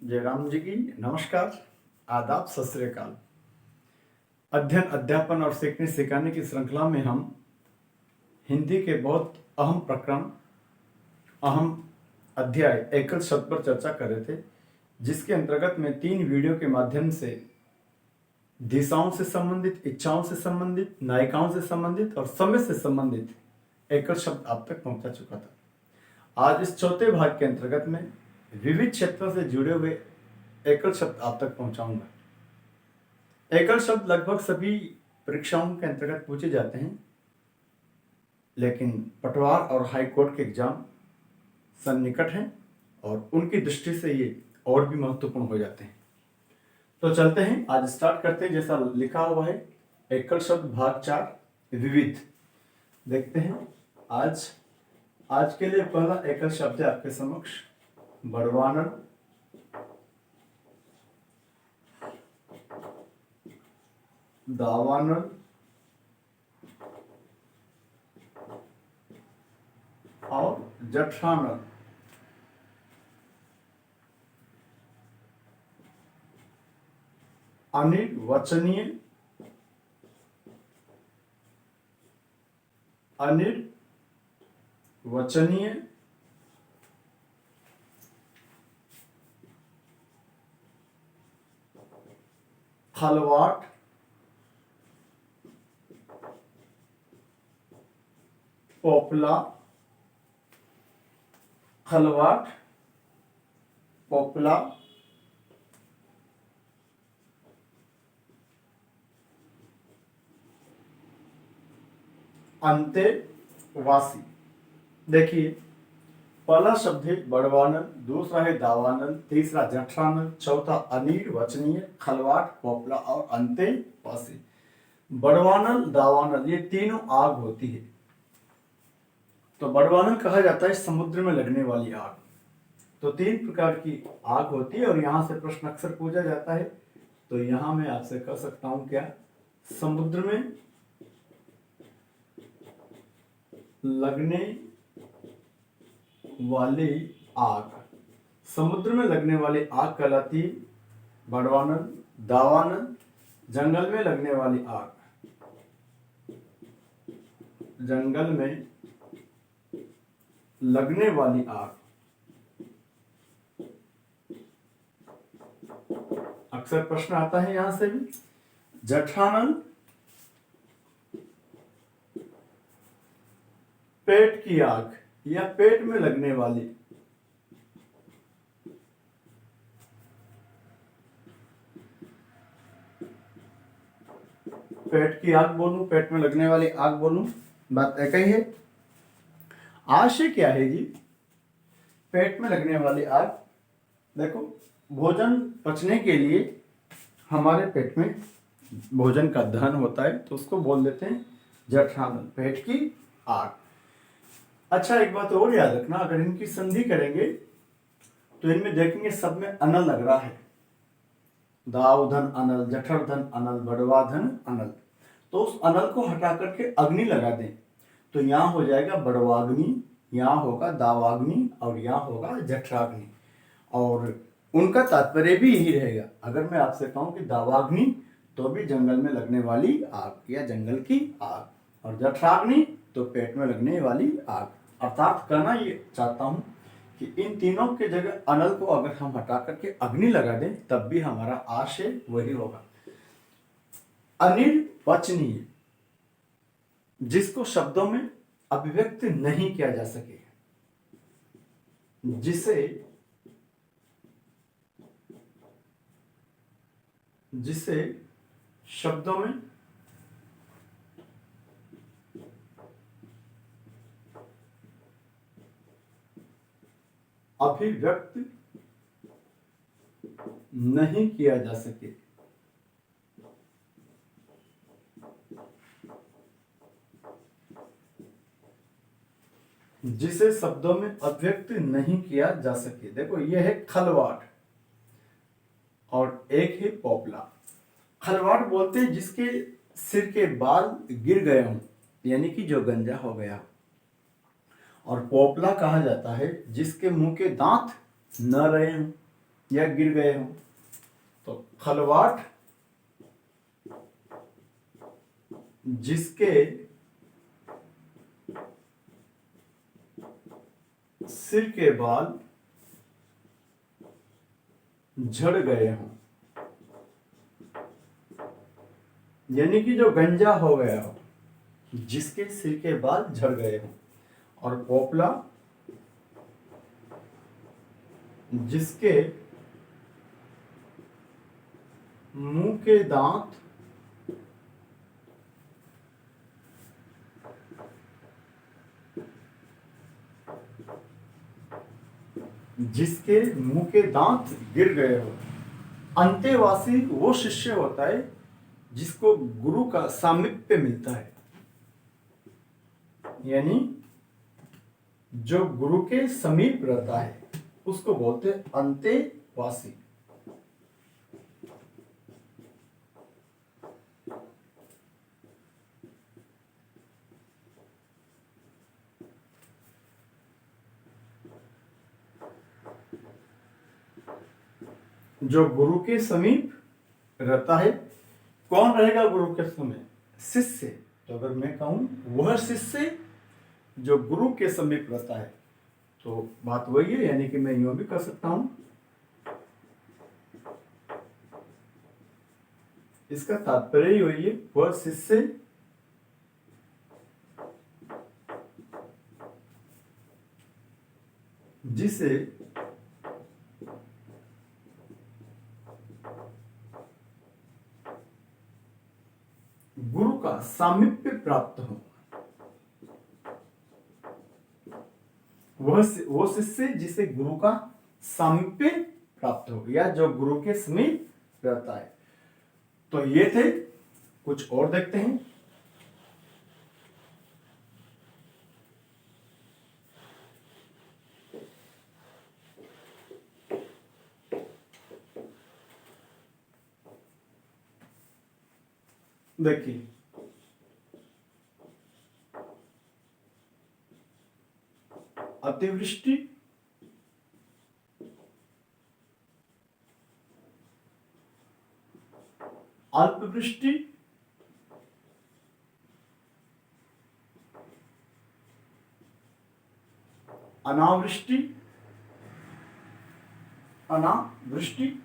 जयराम जी की नमस्कार, आदाब, सत श्री अकाल। अध्ययन, अध्यापन और सीखने सिखाने की श्रृंखला में हम हिंदी के बहुत अहम प्रकरण, अहम अध्याय एकल शब्द पर चर्चा कर रहे थे, जिसके अंतर्गत में 3 वीडियो के माध्यम से दिशाओं से संबंधित, इच्छाओं से संबंधित, नायिकाओं से संबंधित और समय से संबंधित एकल शब्द आप तक पहुंचा चुका था। आज इस चौथे भाग के अंतर्गत में विविध क्षेत्रों से जुड़े हुए एकल शब्द आप तक पहुंचाऊंगा। एकल शब्द लगभग सभी परीक्षाओं के अंतर्गत पूछे जाते हैं, लेकिन पटवार और हाई कोर्ट के एग्जाम सन्निकट हैं और उनकी दृष्टि से ये और भी महत्वपूर्ण हो जाते हैं। तो चलते हैं, आज स्टार्ट करते हैं। जैसा लिखा हुआ है एकल शब्द भाग 4 विविध, देखते हैं। आज के लिए पहला एकल शब्द है आपके समक्ष बड़वानर, दावानल, और जठरानल। अनिर्वचनीय, अनिर्वचनीय, खलवाट, पोपला, खलवाट, पोपला, अंतेवासी। देखिए, पहला शब्द है बड़वानल, दूसरा है दावानल, तीसरा जठरानल, चौथा अनिर्वचनीय, खलवाट, पोपला और अंतेवासी। बड़वानल, दावानल ये तीनों आग होती है। तो बड़वानल कहा जाता है समुद्र में लगने वाली आग। तो 3 प्रकार की आग होती है और यहां से प्रश्न अक्सर पूछा जाता है। तो यहां मैं आपसे कह सकता हूं क्या, समुद्र में लगने वाली आग, समुद्र में लगने वाली आग कहलाती है बड़वानल। दावानल, जंगल में लगने वाली आग, जंगल में लगने वाली आग। अक्सर प्रश्न आता है यहां से भी। जठरानल, पेट की आग या पेट में लगने वाली, पेट की आग बोलूं, पेट में लगने वाली आग बोलूं, बात एक ही है। आशय क्या है जी, पेट में लगने वाली आग। देखो, भोजन पचने के लिए हमारे पेट में भोजन का दहन होता है, तो उसको बोल देते हैं जठरानल, पेट की आग। अच्छा, एक बात और याद रखना, अगर इनकी संधि करेंगे तो इनमें देखेंगे सब में अनल लग रहा है। दावधन अनल, जठरधन अनल, बड़वाधन अनल। तो उस अनल को हटा करके अग्नि लगा दें तो यहां हो जाएगा बड़वाग्नि, यहां होगा दावाग्नि और यहां होगा जठराग्नि। और उनका तात्पर्य भी यही रहेगा। अगर मैं आपसे कहूं कि दावाग्नि तो भी जंगल में लगने वाली आग या जंगल की आग, और जठराग्नि तो पेट में लगने वाली आग। अर्थात कहना ये चाहता हूं कि इन तीनों के जगह अनल को अगर हम हटा करके अग्नि लगा दें तब भी हमारा आशय वही होगा। अनिर्वचनीय, जिसको शब्दों में अभिव्यक्त नहीं किया जा सके, जिसे शब्दों में अभिव्यक्त नहीं किया जा सके, जिसे शब्दों में अभिव्यक्त नहीं किया जा सके। देखो, यह है खलवाट और एक है पोपला। खलवाट बोलते हैं जिसके सिर के बाल गिर गए हों, यानी कि जो गंजा हो गया। और पोपला कहा जाता है जिसके मुंह के दांत न रहे हों। या गिर गए हों। तो खलवाट जिसके सिर के बाल झड़ गए हों, यानी कि जो गंजा हो गया हो, जिसके सिर के बाल झड़ गए हों। और पोपला जिसके मुंह के दांत जिसके मुंह के दांत गिर गए हो। अंतेवासी वो शिष्य होता है जिसको गुरु का सामीप्य मिलता है, यानी जो गुरु के समीप रहता है उसको बोलते हैं अंतेवासी। जो गुरु के समीप रहता है, कौन रहेगा गुरु के समीप? शिष्य। तो अगर मैं कहूं वह शिष्य जो गुरु के समीप रहता है, तो बात वही है, यानी कि मैं यूं भी कर सकता हूं, इसका तात्पर्य ही वही है, वह शिष्य जिसे गुरु का सामीप्य प्राप्त हो। वो शिष्य जिसे गुरु का सामीप्य प्राप्त हो, या जो गुरु के समीप रहता है। तो ये थे, कुछ और देखते हैं। देखिए, अतिवृष्टि, अल्पवृष्टि, अनावृष्टि, अनावृष्टि,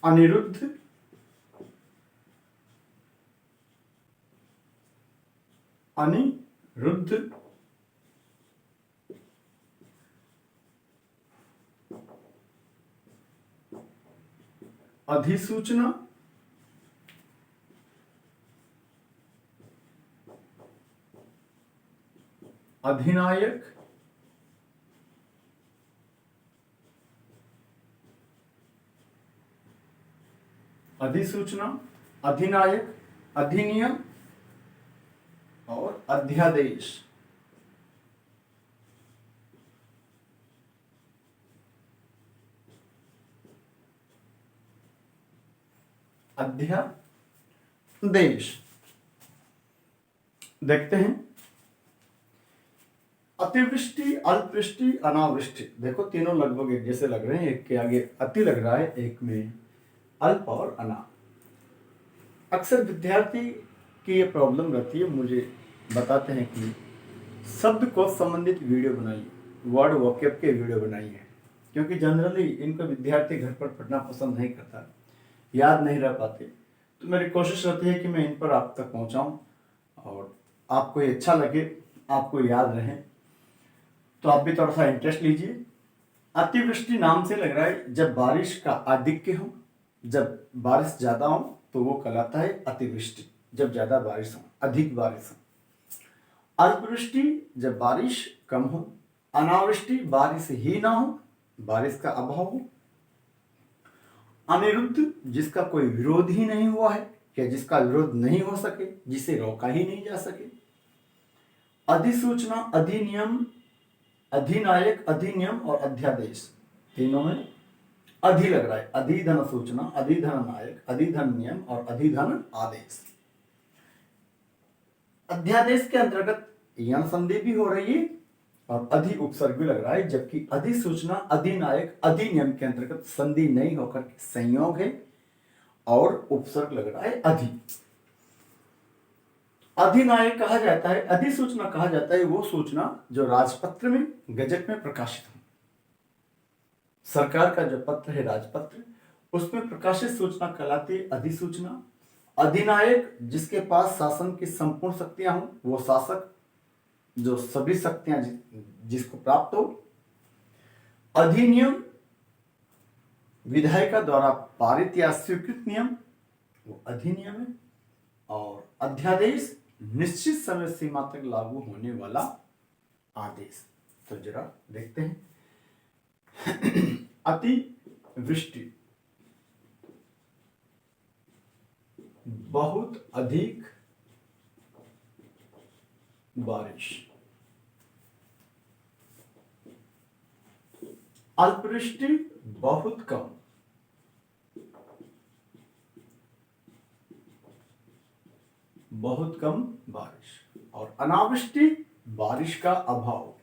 अनिरुद्ध, अनिरुद्ध, अधिसूचना, अधिनायक, अधिसूचना, अधिनायक, अधिनियम और अध्यादेश। अध्यादेश देखते हैं। अतिवृष्टि, अल्पवृष्टि, अनावृष्टि, देखो तीनों लगभग एक जैसे लग रहे हैं। एक के आगे अति लग रहा है, एक में अल्प और अना। अक्सर विद्यार्थी की ये प्रॉब्लम रहती है, मुझे बताते हैं कि शब्द को संबंधित वीडियो बनाइए, वर्ड वोकैब के वीडियो बनाइए, क्योंकि जनरली इनको विद्यार्थी घर पर पढ़ना पसंद नहीं करता, याद नहीं रह पाते। तो मेरी कोशिश रहती है कि मैं इन पर आप तक पहुंचाऊं और आपको ये अच्छा लगे, आपको याद रहे, तो आप भी थोड़ा सा इंटरेस्ट लीजिए। अतिवृष्टि नाम से लग रहा है जब बारिश का आधिक्य हो, जब बारिश ज्यादा हो तो वो कहलाता है अतिवृष्टि, जब ज्यादा बारिश हो, अधिक बारिश हो। अल्पवृष्टि जब बारिश कम हो। अनावृष्टि बारिश ही ना हो, बारिश का अभाव हो। अनिरुद्ध जिसका कोई विरोध ही नहीं हुआ है, या जिसका विरोध नहीं हो सके, जिसे रोका ही नहीं जा सके। अधिसूचना, अधिनियम, अधिनायक, अधिनियम और अध्यादेश, तीनों में अधि लग रहा है। अधिधन सूचना, अधिधन नायक, अधिधन नियम और अधिधन आदेश। अध्यादेश के अंतर्गत यण संधि भी हो रही है और अधि उपसर्ग भी लग रहा है, जबकि अधिसूचना अधिनायक अधिनियम के अंतर्गत संधि नहीं होकर के संयोग है और उपसर्ग लग रहा है अधि। अधिनायक कहा जाता है, अधिसूचना कहा जाता है वो सूचना जो राजपत्र में गजट में प्रकाशित हो। सरकार का जो पत्र है राजपत्र, उसमें प्रकाशित सूचना कहलाती है अधिसूचना। अधिनायक जिसके पास शासन की संपूर्ण शक्तियां हो, वो शासक जो सभी शक्तियां जिसको प्राप्त हो। अधिनियम विधायिका द्वारा पारित या स्वीकृत नियम, वो अधिनियम है। और अध्यादेश निश्चित समय सीमा तक लागू होने वाला आदेश। तो जरा देखते हैं। अतिवृष्टि, बहुत अधिक बारिश। अल्पवृष्टि, बहुत कम। बहुत कम बारिश। और अनावृष्टि, बारिश का अभाव।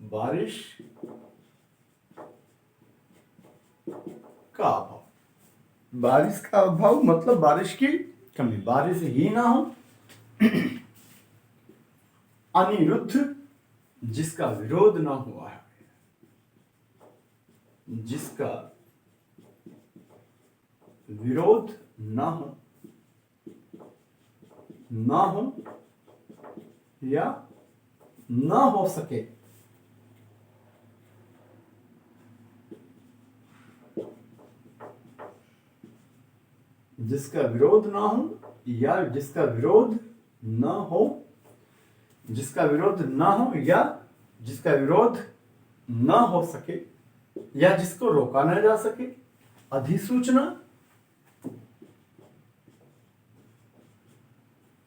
बारिश का अभाव। बारिश का अभाव मतलब बारिश की कमी, बारिश ही ना हो। अनिरुद्ध, जिसका विरोध ना हुआ है, जिसका विरोध ना हो, ना हो या ना हो सके। जिसका विरोध ना हो या जिसका विरोध ना हो, जिसका विरोध ना हो या जिसका विरोध ना हो सके या जिसको रोका न जा सके। अधिसूचना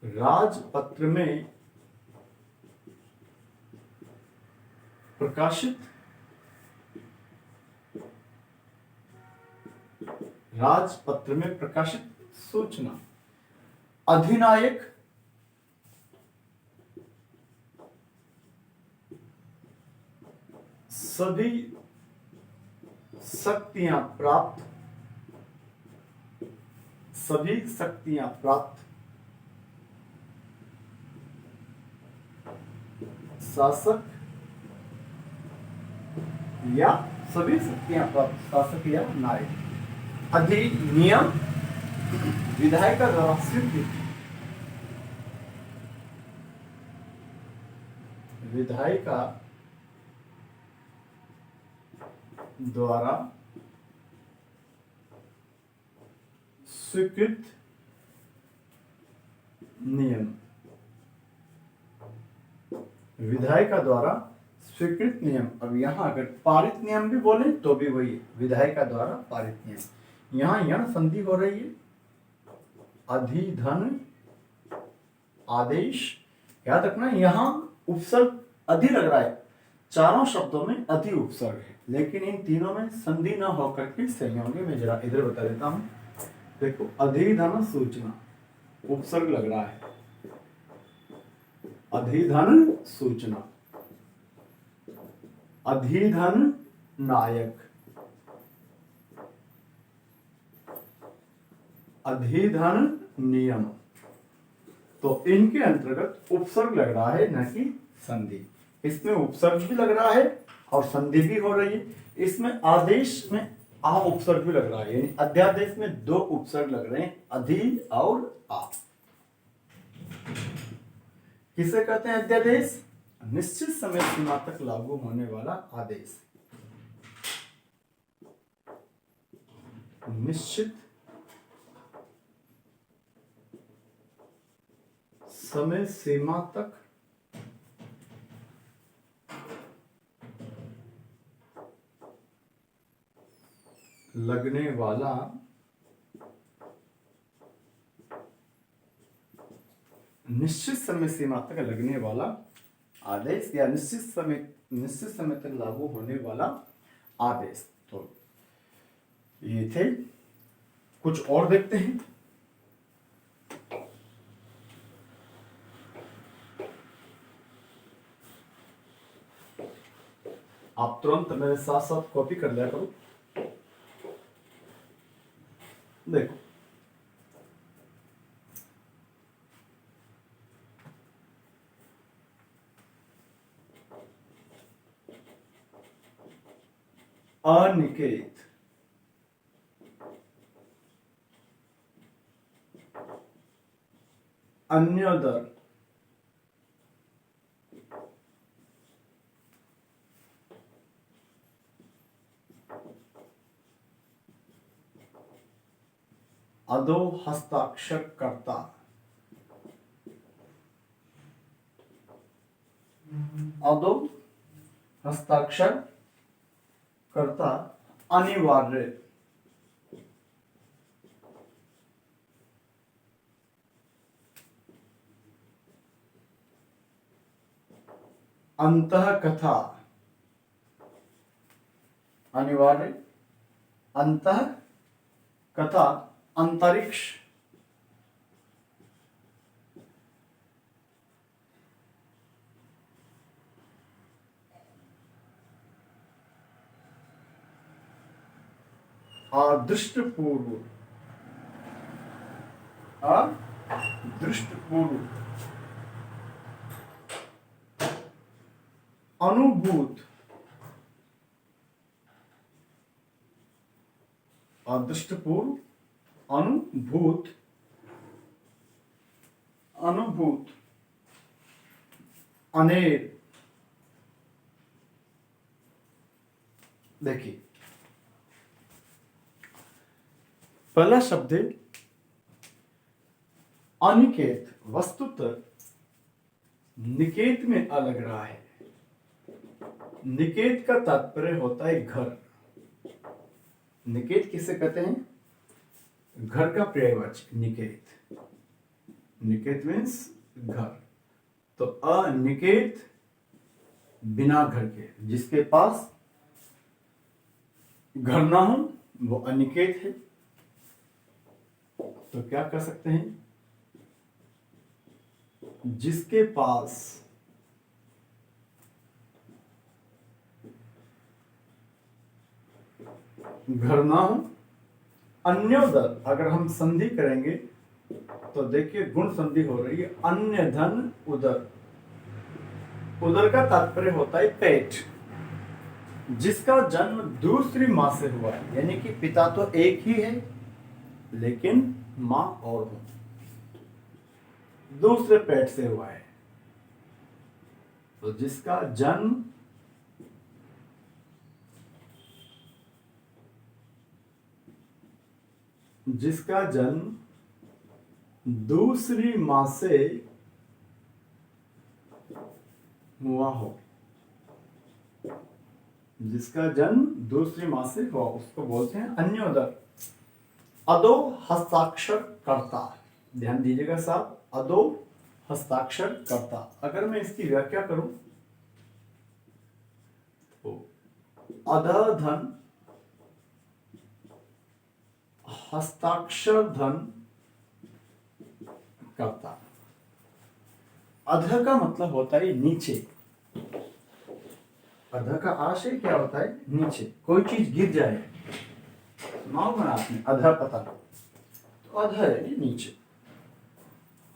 राजपत्र में प्रकाशित, राजपत्र में प्रकाशित सूचना। अधिनायक सभी शक्तियां प्राप्त, सभी शक्तियां प्राप्त शासक या सभी शक्तियां प्राप्त शासक या नायक। अधिनियम विधायिका द्वारा स्वीकृत, विधायिका द्वारा स्वीकृत नियम। विधायिका द्वारा स्वीकृत नियम। अब यहां अगर पारित नियम भी बोले तो भी वही है, विधायिका द्वारा पारित नियम। यहां यण संधि हो रही है। अधिधन आदेश, याद रखना यहां उपसर्ग अधि लग रहा है। चारों शब्दों में अधि उपसर्ग है, लेकिन इन तीनों में संधि न होकर के संयोग है। मैं जरा इधर बता देता हूं। देखो, अधिधन सूचना, उपसर्ग लग रहा है। अधिधन सूचना, अधिधन नायक, अधिधन नियम। तो इनके अंतर्गत उपसर्ग लग रहा है, न कि संधि। इसमें उपसर्ग भी लग रहा है और संधि भी हो रही है। इसमें आदेश में आ उपसर्ग भी लग रहा है, यानी अध्यादेश में दो उपसर्ग लग रहे हैं, अधि और आ। किसे कहते हैं अध्यादेश? निश्चित समय सीमा तक लागू होने वाला आदेश। निश्चित समय सीमा तक लगने वाला निश्चित समय सीमा तक लगने वाला आदेश या निश्चित समय तक लागू होने वाला आदेश। तो ये थे। कुछ और देखते हैं। आप तुरंत मेरे साथ साथ कॉपी कर लिया करो। देखो, अनिकेत, अन्योदर, अधो हस्ताक्षर कर्ता, अधो हस्ताक्षर कर्ता, अनिवार्य, अंतः कथा, अनिवार्य, अंतः कथा, अंतरिक्ष, अदृष्टपूर्व, अदृष्टपूर्व, अनुभूत, अदृष्टपूर्व, अनुभूत, अनुभूत, अनेर। देखिए, पहला शब्द है अनिकेत। वस्तुतः निकेत में अलग रहा है। निकेत का तात्पर्य होता है घर। निकेत किसे कहते हैं? घर का पर्यायवाची निकेत। निकेत मीन्स घर। तो अनिकेत बिना घर के, जिसके पास घर ना हो वो अनिकेत है। तो क्या कर सकते हैं? जिसके पास घर ना हो। अन्योदर, अगर हम संधि करेंगे तो देखिए गुण संधि हो रही है। अन्य धन उदर। उदर का तात्पर्य होता है पेट। जिसका जन्म दूसरी मां से हुआ है, यानी कि पिता तो एक ही है लेकिन मां और हो, दूसरे पेट से हुआ है। तो जिसका जन्म दूसरी मां से हुआ हो, जिसका जन्म दूसरी मां से हुआ, उसको बोलते हैं अन्योदर। अधो हस्ताक्षर कर्ता। ध्यान दीजिएगा साहब, अधो हस्ताक्षर कर्ता। अगर मैं इसकी व्याख्या करूं तो अध धन हस्ताक्षर धन कर्ता। अध का मतलब होता है नीचे। अध का आशय क्या होता है? नीचे। कोई चीज गिर जाए, सुनाओ ना आपने अध पता, तो अध है नीचे।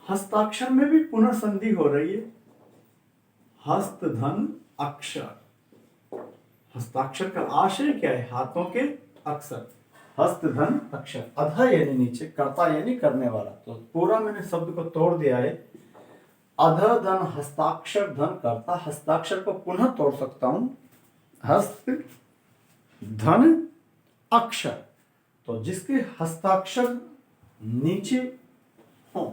हस्ताक्षर में भी पुनर्संधि हो रही है। हस्त धन अक्षर। हस्ताक्षर का आशय क्या है? हाथों के अक्षर। हस्त धन अक्षर। अध यानी नीचे, कर्ता यानी करने वाला। तो पूरा मैंने शब्द को तोड़ दिया है। अध धन हस्ताक्षर धन कर्ता। हस्ताक्षर को पुनः तोड़ सकता हूं। हस्त धन अक्षर। तो जिसके हस्ताक्षर नीचे हो,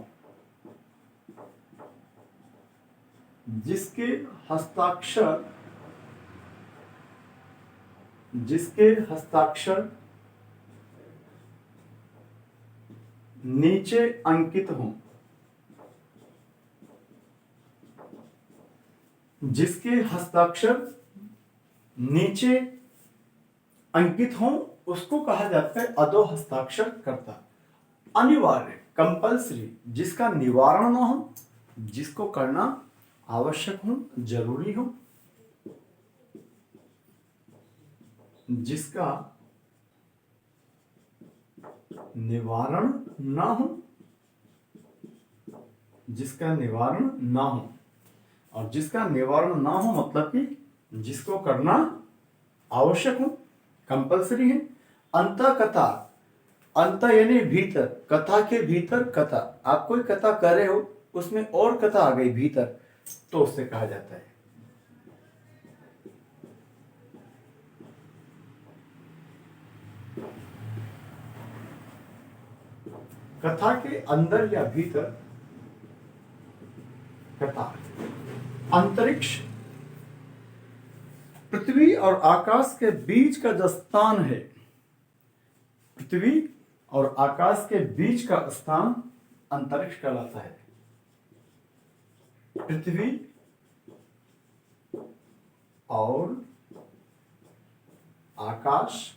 जिसके हस्ताक्षर नीचे अंकित हो, जिसके हस्ताक्षर नीचे अंकित हो उसको कहा जाता है अधो हस्ताक्षर कर्ता। अनिवार्य, कंपल्सरी, जिसका निवारण न हो, जिसको करना आवश्यक हो, जरूरी हो। जिसका निवारण ना हो, जिसका निवारण ना हो। और जिसका निवारण ना हो मतलब कि जिसको करना आवश्यक हो, कंपलसरी है। अंत कथा, अंत यानी भीतर, कथा के भीतर कथा। आप कोई कथा कर रहे हो, उसमें और कथा आ गई भीतर, तो उससे कहा जाता है। कथा के अंदर या भीतर कथा। अंतरिक्ष, पृथ्वी और आकाश के बीच का जो स्थान है, पृथ्वी और आकाश के बीच का स्थान अंतरिक्ष कहलाता है। पृथ्वी और आकाश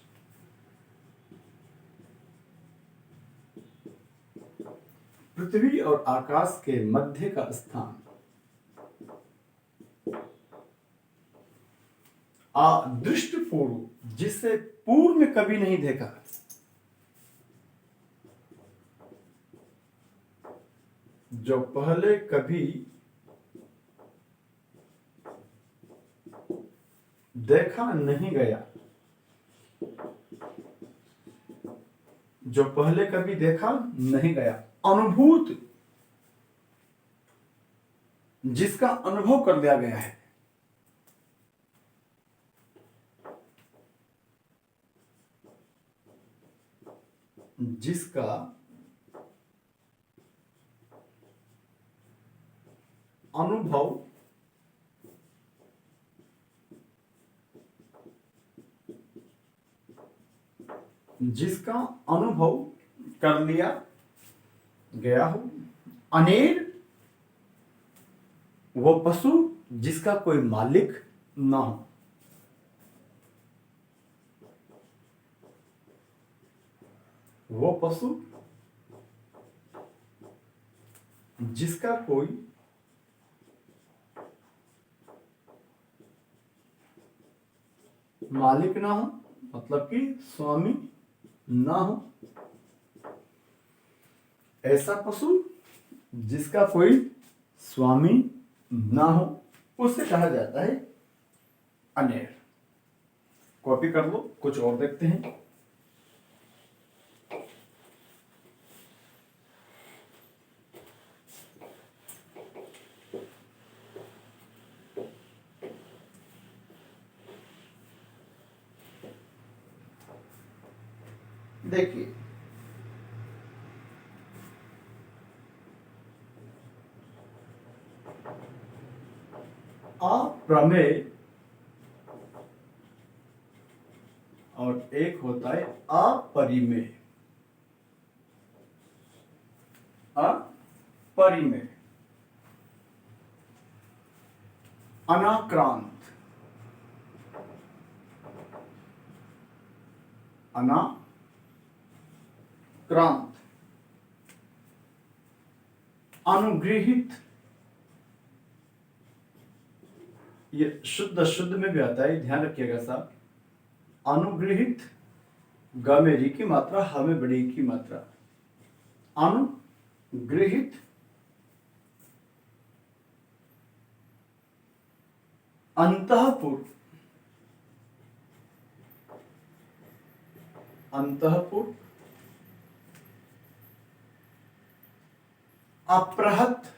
पृथ्वी और आकाश के मध्य का स्थान अदृष्ट पूर्व, जिससे पूर्व में कभी नहीं देखा, जो पहले कभी देखा नहीं गया, जो पहले कभी देखा नहीं गया। अनुभूत, जिसका अनुभव कर लिया गया है। जिसका अनुभव जिसका अनुभव कर लिया गया हो। अनेर, वो पशु जिसका कोई मालिक ना हो। वो पशु जिसका कोई मालिक ना हो, मतलब कि स्वामी ना हो। ऐसा पशु जिसका कोई स्वामी ना हो, उससे कहा जाता है अनेर। कॉपी कर लो, कुछ और देखते हैं। देखिए, अप्रमेय और एक होता है अपरिमेय। अपरिमेय, अनाक्रांत, अनाक्रांत, अनुगृहित। ये शुद्ध शुद्ध में भी आता है, ध्यान रखिएगा साहब। अनुगृहित, ग में री की मात्रा, ह में बड़ी की मात्रा। अनुगृहित, अंतःपुर, अंतःपुर, अप्रहत,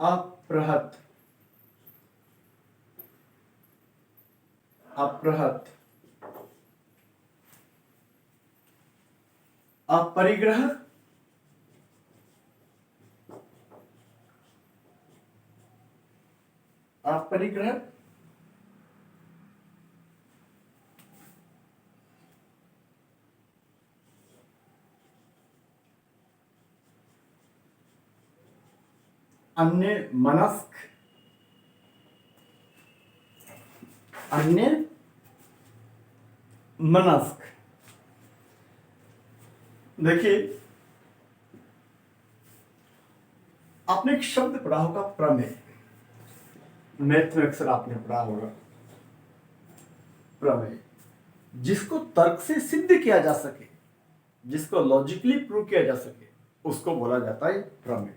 अप्रहत, अप्रहत, अपरिग्रह, अपरिग्रह, अन्य मनस्क, अन्य मनस्क। देखिए, आपने एक शब्द पढ़ा होगा प्रमेय। मैथ में अक्सर आपने पढ़ा होगा, प्रमेय। जिसको तर्क से सिद्ध किया जा सके, जिसको लॉजिकली प्रूव किया जा सके, उसको बोला जाता है प्रमेय।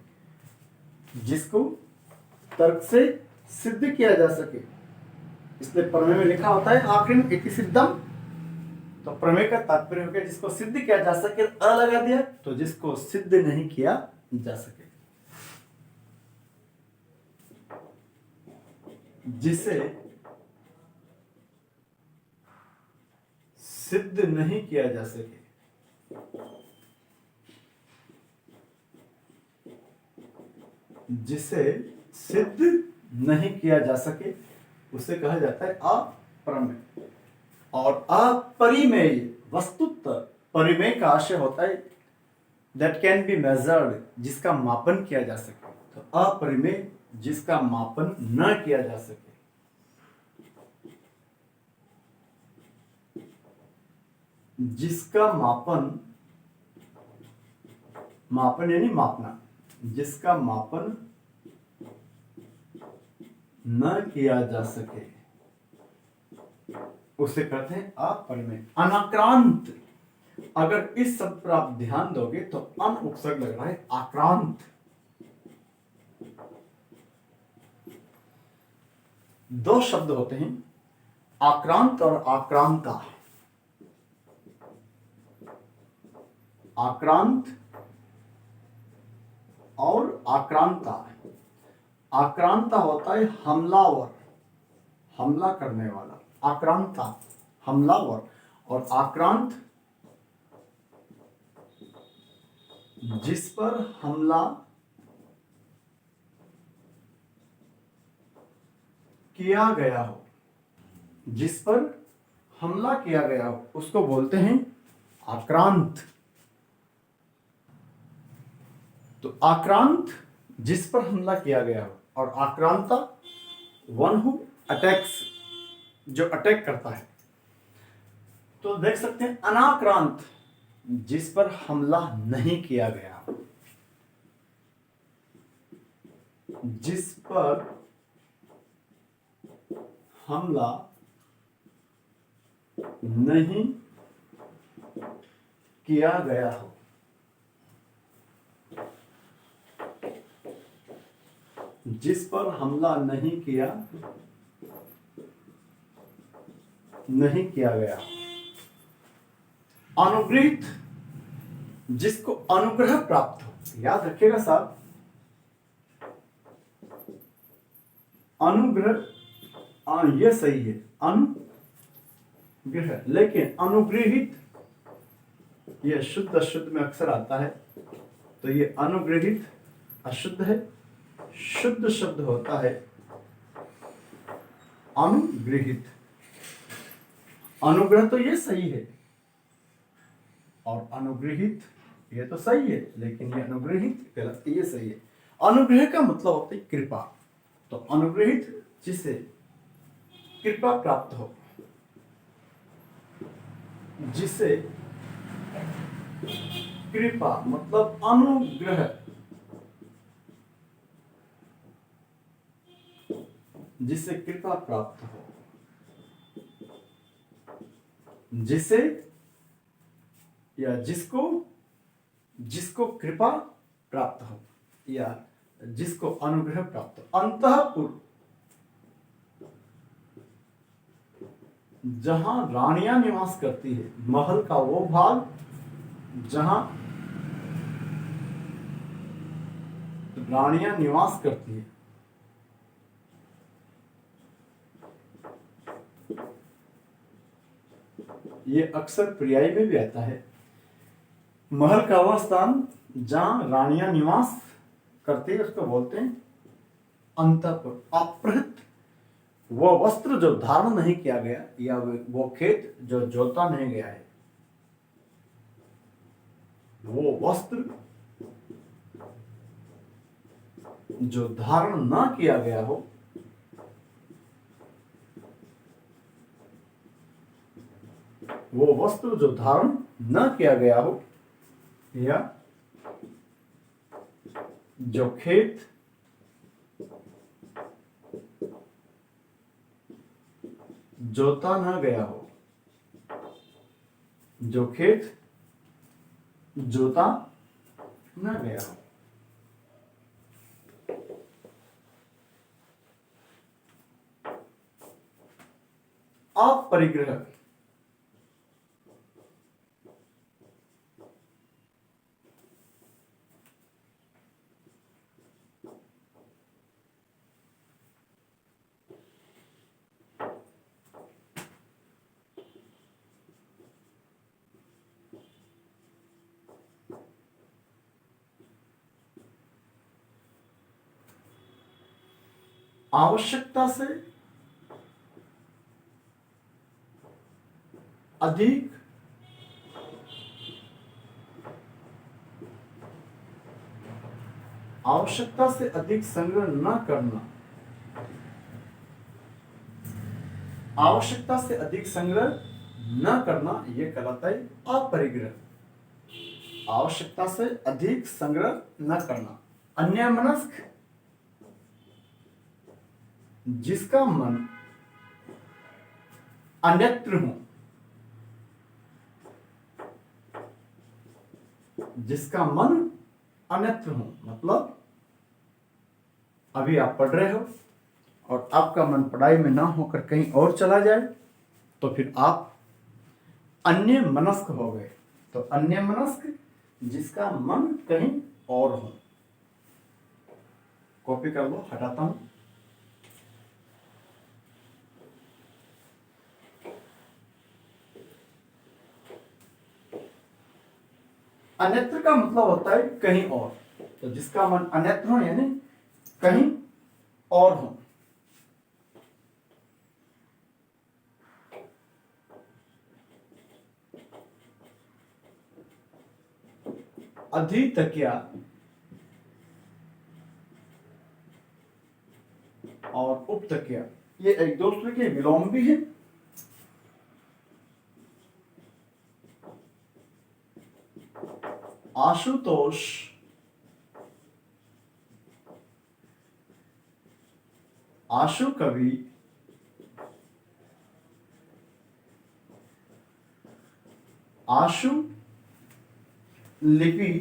जिसको तर्क से सिद्ध किया जा सके, इसलिए प्रमेय में लिखा होता है आखिर इति सिद्धम। तो प्रमेय का तात्पर्य हो गया जिसको सिद्ध किया जा सके, अ लगा दिया, तो जिसको सिद्ध नहीं किया जा सके। जिसे सिद्ध नहीं किया जा सके, जिसे सिद्ध नहीं किया जा सके, उसे कहा जाता है अप्रमेय। और अपरिमेय, वस्तुतः परिमेय का आशय होता है दैट कैन बी मेजर्ड, जिसका मापन किया जा सके। तो अपरिमेय जिसका मापन न किया जा सके। जिसका मापन, मापन यानी मापना, जिसका मापन न किया जा सके, उसे कहते हैं अपरिमेय। अनाक्रांत, अगर इस शब्द पर आप ध्यान दोगे तो अन उपसर्ग लग रहा है, आक्रांत। दो शब्द होते हैं, आक्रांत और आक्रांता। आक्रांत और आक्रांता। आक्रांता होता है हमलावर, हमला करने वाला, आक्रांता हमलावर। और आक्रांत जिस पर हमला किया गया हो, जिस पर हमला किया गया हो, उसको बोलते हैं आक्रांत। तो आक्रांत जिस पर हमला किया गया हो, और आक्रांता वन हु अटैक्स, जो अटैक करता है। तो देख सकते हैं अनाक्रांत जिस पर हमला नहीं किया गया, जिस पर हमला नहीं किया गया हो। जिस पर हमला नहीं किया गया। अनुग्रहित जिसको अनुग्रह प्राप्त हो। याद रखिएगा साहब, अनुग्रह ये सही है, अनुग्रह, लेकिन अनुग्रहित ये शुद्ध अशुद्ध में अक्सर आता है, तो ये अनुग्रहित अशुद्ध है, शुद्ध शब्द होता है अनुग्रहित। अनुग्रह तो ये सही है, और अनुग्रहित ये तो सही है, लेकिन ये अनुग्रहित गलत, ये सही है। अनुग्रह का मतलब होता है कृपा। तो अनुग्रहित जिसे कृपा प्राप्त हो, जिसे कृपा मतलब अनुग्रह, जिसे कृपा प्राप्त हो, जिसे या जिसको कृपा प्राप्त हो, या जिसको अनुग्रह प्राप्त हो। अंतःपुर जहां रानियां निवास करती है, महल का वो भाग जहां रानियां निवास करती है। ये अक्सर पर्याय में भी आता है। महल का वह स्थान जहां रानियां निवास करती है, उसको बोलते हैं अंतःपुर। अपहृत वो वस्त्र जो धारण नहीं किया गया, या वो खेत जो जोता नहीं गया है, वो वस्त्र जो धारण ना किया गया हो, वो वस्त्र जो धारण न किया गया हो, या जो खेत जोता ना गया हो, जो खेत जोता ना गया हो। अपरिग्रह, आवश्यकता से अधिक आवश्यकता से अधिक संग्रह न करना, आवश्यकता से अधिक संग्रह न करना, यह कहलाता है अपरिग्रह। आवश्यकता से अधिक संग्रह न करना। अन्यमनस्क, जिसका मन अन्यत्र हो, जिसका मन अन्यत्र हो, मतलब अभी आप पढ़ रहे हो और आपका मन पढ़ाई में ना होकर कहीं और चला जाए तो फिर आप अन्य मनस्क हो गए। तो अन्य मनस्क, जिसका मन कहीं और हो। कॉपी कर लो, हटाता हूं। अन्यत्र का मतलब होता है कहीं और। तो जिसका मन अन्यत्र हो यानी कहीं और हो। अधितक्या और उपतक्या, ये एक दूसरे के विलोम भी है। आशुतोष, आशु कवि, आशु लिपि,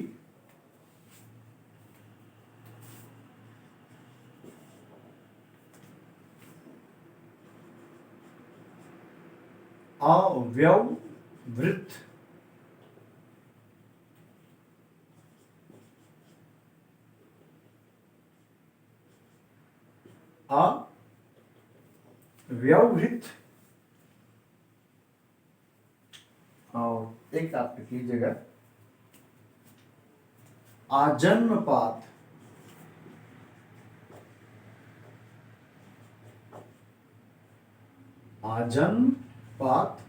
अव्यववृत्त, अव्यवहृत, और एक आप लिख लीजिएगा आजन्मपात, आजन्मपात,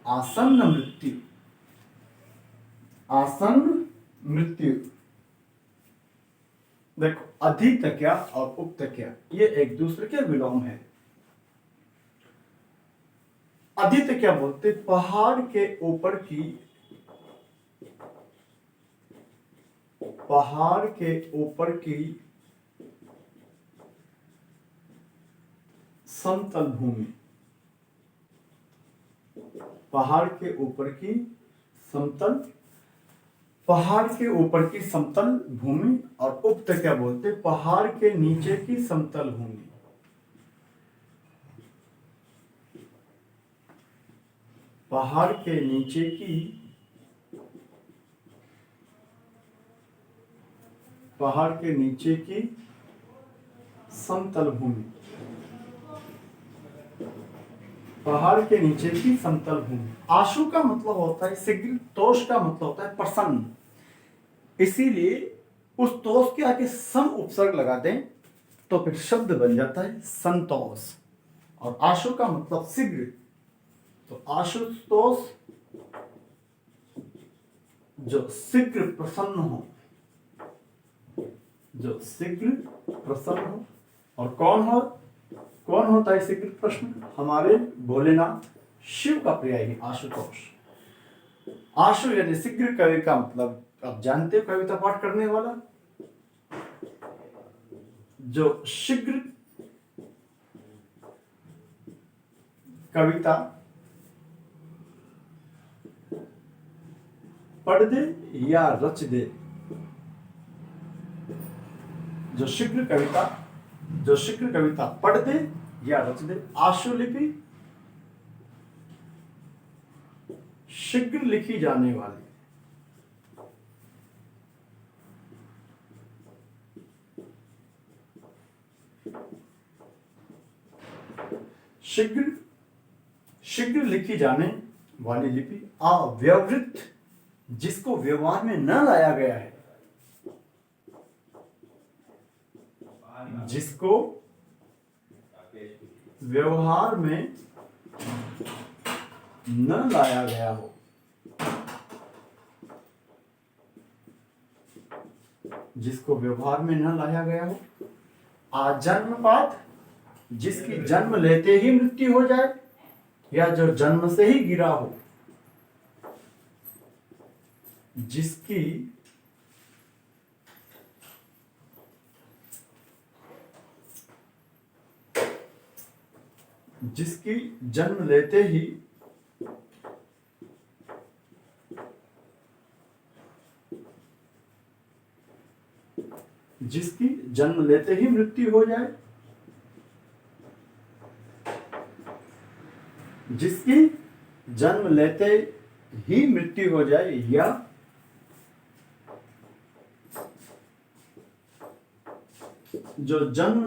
आसन्न मृत्यु, आसन्न मृत्यु। देखो, अधितक्या और उपतक्या ये एक दूसरे के विलोम है। अधितक्या बोलते पहाड़ के ऊपर की, पहाड़ के ऊपर की समतल भूमि, पहाड़ के ऊपर की समतल, पहाड़ के ऊपर की समतल भूमि। और उपतक्या बोलते पहाड़ के नीचे की समतल भूमि, पहाड़ के नीचे की, पहाड़ के नीचे की समतल भूमि, पहाड़ के नीचे की समतल भूमि। आशु का मतलब होता है शीघ्र, तोष का मतलब होता है प्रसन्न। इसीलिए उस तोष के आगे सम उपसर्ग लगा दें तो फिर शब्द बन जाता है संतोष। और आशु का मतलब शीघ्र, तो आशुतोष जो शीघ्र प्रसन्न हो, जो शीघ्र प्रसन्न हो। और कौन होता है शीघ्र प्रसन्न? हमारे भोलेनाथ शिव का पर्याय आशुतोष। आशु यानी शीघ्र, कवि का मतलब आप जानते हो, कविता पाठ करने वाला। जो शीघ्र कविता पढ़ दे या रच दे, जो शीघ्र कविता पढ़ दे या रच दे। आशुलिपि शीघ्र लिखी जाने वाली, शीघ्र लिखी जाने वाली लिपि। अव्यवहृत जिसको व्यवहार में न लाया गया है, जिसको व्यवहार में न लाया गया हो, जिसको व्यवहार में न लाया गया हो। आजन्मपात जिसकी जन्म लेते ही मृत्यु हो जाए या जो जन्म से ही गिरा हो, जिसकी जन्म लेते ही मृत्यु हो जाए, जिसकी जन्म लेते ही मृत्यु हो जाए या जो जन्म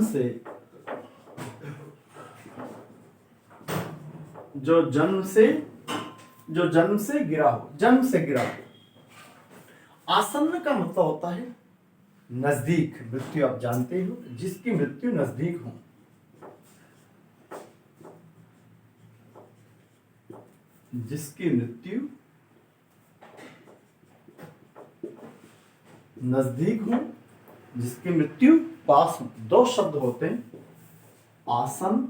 से गिरा हो, आसन्न का मतलब होता है नजदीक। मृत्यु आप जानते हो, जिसकी मृत्यु नजदीक हो। जिसकी मृत्यु नजदीक हो, जिसकी मृत्यु पास हो। दो शब्द होते हैं, आसन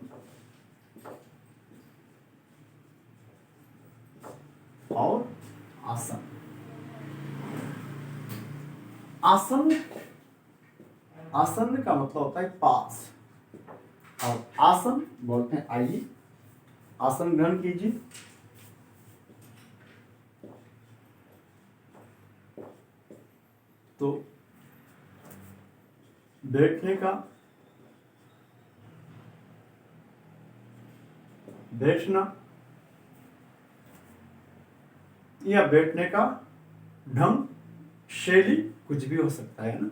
और आसन। आसन का मतलब होता है पास, और आसन बोलते हैं आइए आसन ग्रहण कीजिए। तो बैठना या बैठने का ढंग, शैली कुछ भी हो सकता है ना।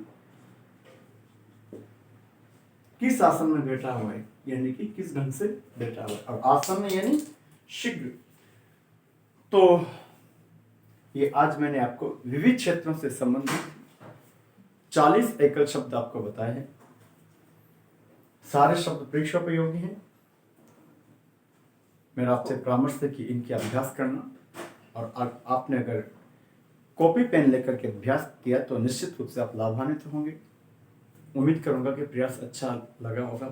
किस आसन में बैठा हुआ है, यानी कि किस ढंग से बैठा हुआ है, और आसन में यानी शीघ्र। तो ये आज मैंने आपको विविध क्षेत्रों से संबंधित 40 एकल शब्द आपको बताए हैं। सारे शब्द परीक्षोपयोगी हैं। मेरा आपसे परामर्श है कि इनके अभ्यास करना, और आपने अगर कॉपी पेन लेकर के अभ्यास किया तो निश्चित रूप से आप लाभान्वित होंगे। उम्मीद करूंगा कि प्रयास अच्छा लगा होगा।